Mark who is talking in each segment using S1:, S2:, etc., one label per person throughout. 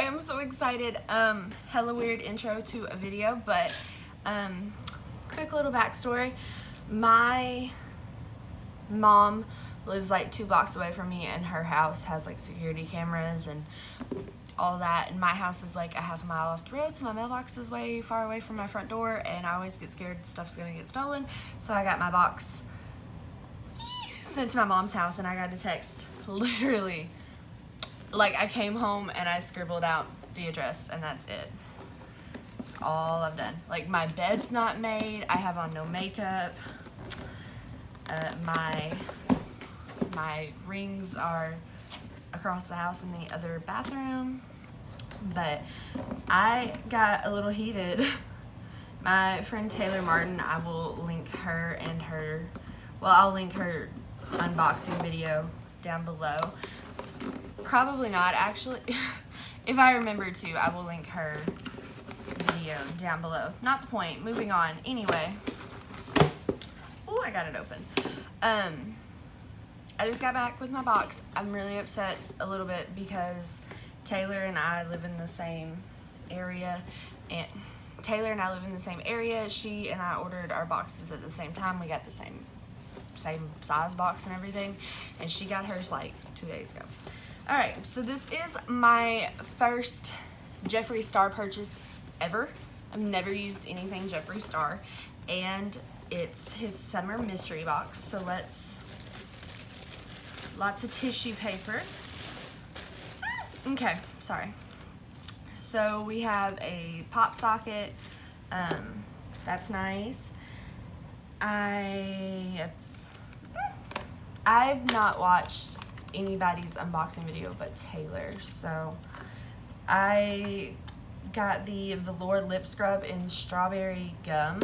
S1: am so excited. Hella weird intro to a video, but quick little backstory. My mom lives like 2 blocks away from me, and her house has like security cameras and all that, and my house is like a half a mile off the road, so my mailbox is way far away from my front door, and I always get scared stuff's gonna get stolen. So I got my box sent to my mom's house, and I got a text literally like I came home and I scribbled out the address, and that's it. That's all I've done. Like, my bed's not made, I have on no makeup, my rings are across the house in the other bathroom. But I got a little heated. My friend Taylor Martin, I will link her and her, well, I'll link her unboxing video down below. Probably not, actually. If I remember to, I will link her video down below. Not the point. Moving on. Anyway. Oh, I got it open. I just got back with my box. I'm really upset a little bit because Taylor and I live in the same area. And she and I ordered our boxes at the same time. We got the same size box and everything, and she got hers like 2 days ago. Alright, so this is my first Jeffree Star purchase ever. I've never used anything Jeffree Star, and it's his summer mystery box. So lots of tissue paper. Okay, sorry. So we have a pop socket. That's nice. I've not watched anybody's unboxing video but Taylor, so I got the velour lip scrub in strawberry gum.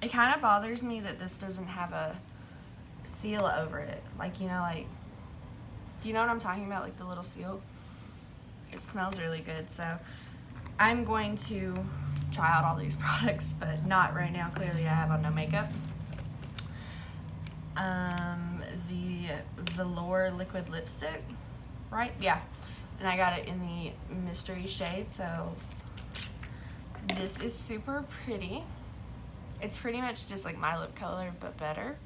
S1: It kind of bothers me that this doesn't have a seal over it, like, you know, like, do you know what I'm talking about, like the little seal? It smells really good, so I'm going to try out all these products, but not right now. Clearly I have on no makeup. The velour liquid lipstick, right? Yeah, and I got it in the mystery shade, so this is super pretty. It's pretty much just like my lip color but better,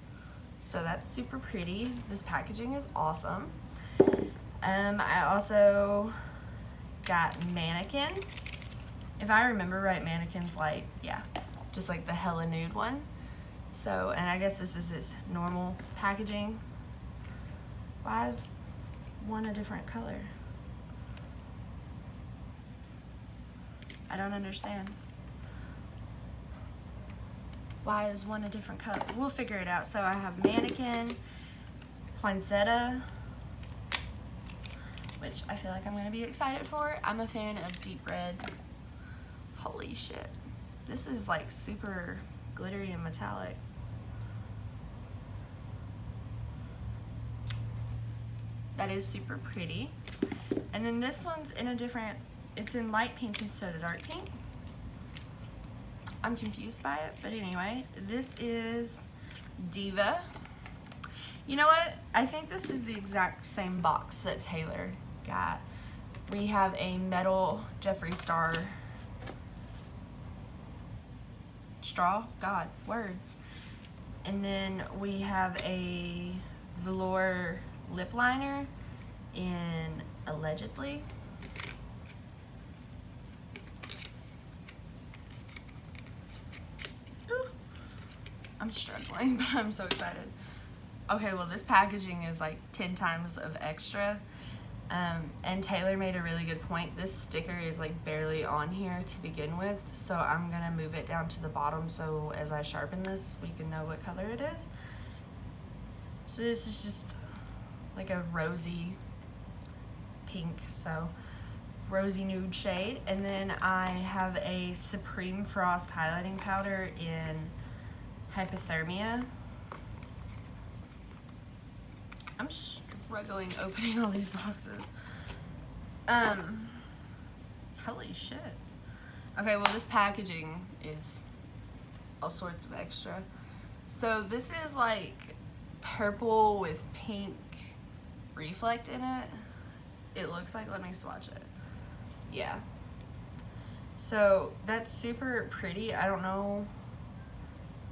S1: so that's super pretty. This packaging is awesome. I also got Mannequin. If I remember right, Mannequin's like, yeah, just like the hella nude one. So, and I guess this is his normal packaging. Why is one a different color? I don't understand. Why is one a different color? We'll figure it out. So I have Mannequin, Poinsettia, which I feel like I'm going to be excited for. I'm a fan of deep red. Holy shit. This is like super glittery and metallic. That is super pretty. And then this one's in a different, it's in light pink instead of dark pink. I'm confused by it, but anyway, this is Diva. You know what? I think this is the exact same box that Taylor got. We have a metal Jeffree Star straw, God, words. And then we have a velour lip liner in Allegedly. Ooh. I'm struggling, but I'm so excited. Okay, well, this packaging is like 10 times of extra. And Taylor made a really good point. This sticker is like barely on here to begin with, so I'm gonna move it down to the bottom so as I sharpen this, we can know what color it is. So this is just like a rosy pink, so rosy nude shade. And then I have a Supreme Frost highlighting powder in Hypothermia. I'm struggling opening all these boxes. Holy shit. Okay, well, this packaging is all sorts of extra. So this is like purple with pink reflect in it. it looks like. Let me swatch it. Yeah. So that's super pretty. I don't know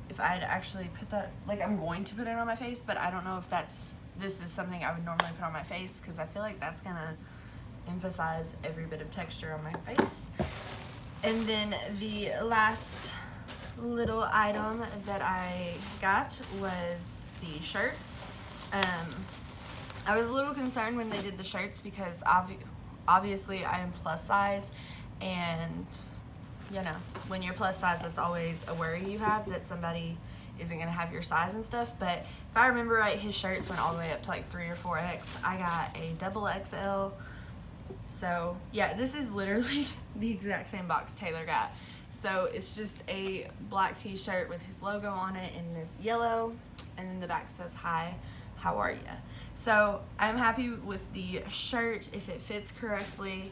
S1: if I'd actually put that, like, I'm going to put it on my face, but I don't know if this is something I would normally put on my face, because I feel like that's gonna emphasize every bit of texture on my face. And then the last little item that I got was the shirt. I was a little concerned when they did the shirts because obviously I am plus size, and you know, when you're plus size, that's always a worry you have, that somebody isn't gonna have your size and stuff. But if I remember right, his shirts went all the way up to like 3 or 4X. I got a double XL. So yeah, this is literally the exact same box Taylor got. So it's just a black t-shirt with his logo on it in this yellow, and then the back says, "Hi, how are ya?" So I'm happy with the shirt if it fits correctly.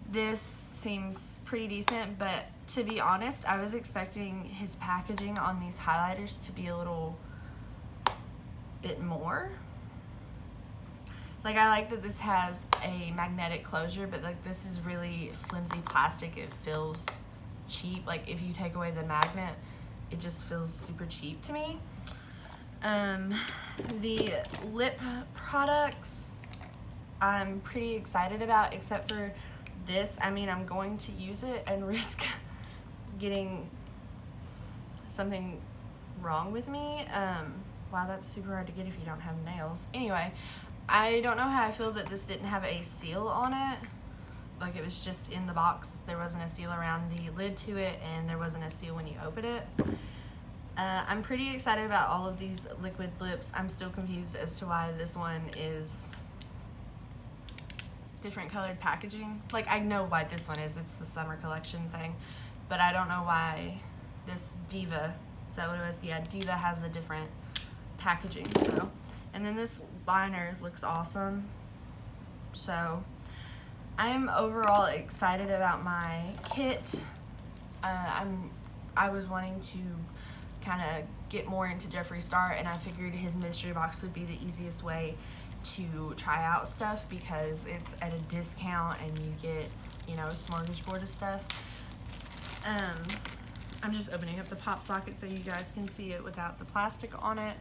S1: This seems pretty decent, but to be honest, I was expecting his packaging on these highlighters to be a little bit more. Like, I like that this has a magnetic closure, but like this is really flimsy plastic. It feels cheap. Like, if you take away the magnet, it just feels super cheap to me. The lip products I'm pretty excited about, except for this. I mean, I'm going to use it and risk getting something wrong with me. Wow, that's super hard to get if you don't have nails. Anyway, I don't know how I feel that this didn't have a seal on it. Like, it was just in the box. There wasn't a seal around the lid to it, and there wasn't a seal when you open it. I'm pretty excited about all of these liquid lips. I'm still confused as to why this one is different colored packaging. Like, I know why this one is. It's the summer collection thing. But I don't know why this Diva, is that what it was? Yeah, Diva has a different packaging. So, and then this liner looks awesome. So I am overall excited about my kit. I was wanting to kind of get more into Jeffree Star, and I figured his mystery box would be the easiest way to try out stuff because it's at a discount and you get, you know, a smorgasbord of stuff. I'm just opening up the pop socket so you guys can see it without the plastic on it.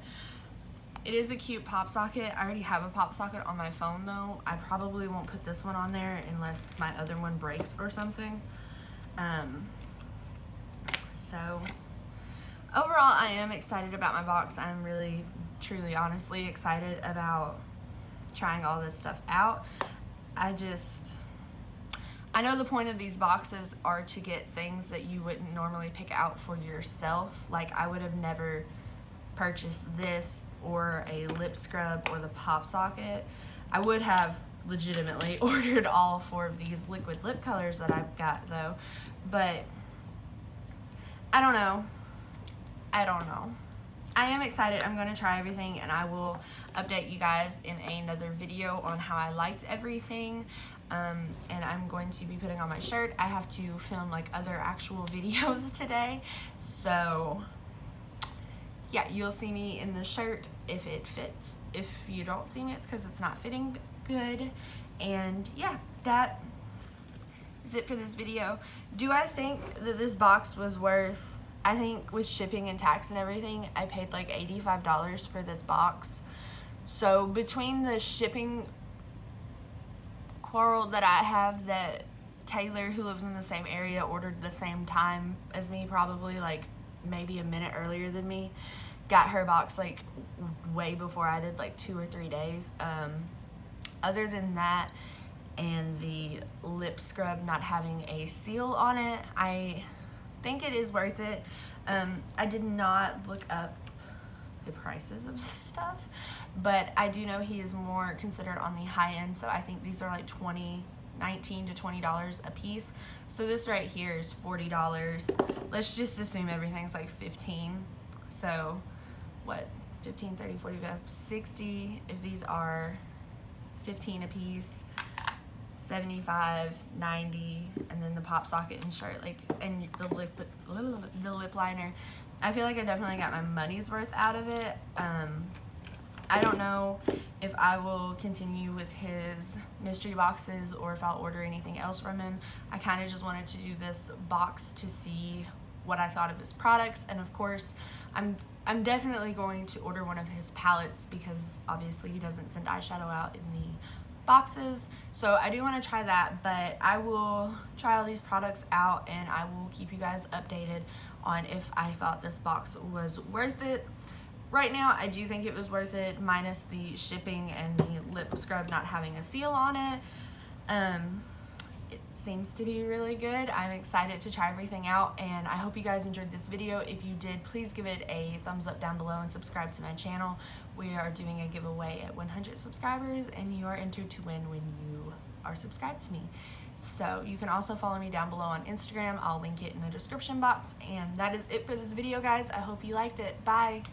S1: It is a cute pop socket. I already have a pop socket on my phone though. I probably won't put this one on there unless my other one breaks or something. So overall, I am excited about my box. I'm really, truly, honestly excited about trying all this stuff out. I know the point of these boxes are to get things that you wouldn't normally pick out for yourself. Like, I would have never purchased this or a lip scrub or the pop socket. I would have legitimately ordered all 4 of these liquid lip colors that I've got though. But I don't know. I am excited. I'm going to try everything, and I will update you guys in another video on how I liked everything. And I'm going to be putting on my shirt. I have to film like other actual videos today. So yeah, you'll see me in the shirt if it fits. If you don't see me, it's because it's not fitting good. And yeah, that is it for this video. Do I think that this box was worth, I think with shipping and tax and everything, I paid like $85 for this box. So between the shipping quarrel that I have, that Taylor, who lives in the same area, ordered the same time as me, probably like maybe a minute earlier than me, got her box like way before I did, like 2 or 3 days. Other than that, and the lip scrub not having a seal on it, I think it is worth it. I did not look up the prices of this stuff, but I do know he is more considered on the high end, so I think these are like $19 to $20 a piece. So this right here is $40. Let's just assume everything's like 15. So what, 15, 30, 45, 60 if these are 15 a piece, 75, 90, and then the pop socket and shirt, like, and the lip liner. I feel like I definitely got my money's worth out of it. I don't know if I will continue with his mystery boxes or if I'll order anything else from him. I kind of just wanted to do this box to see what I thought of his products, and of course I'm definitely going to order one of his palettes because obviously he doesn't send eyeshadow out in the boxes, so I do want to try that. But I will try all these products out and I will keep you guys updated on if I thought this box was worth it. Right now I do think it was worth it, minus the shipping and the lip scrub not having a seal on it. It seems to be really good. I'm excited to try everything out, and I hope you guys enjoyed this video. If you did, please give it a thumbs up down below and subscribe to my channel. We are doing a giveaway at 100 subscribers, and you are entered to win when you are subscribed to me. So you can also follow me down below on Instagram. I'll link it in the description box. And that is it for this video, guys. I hope you liked it. Bye.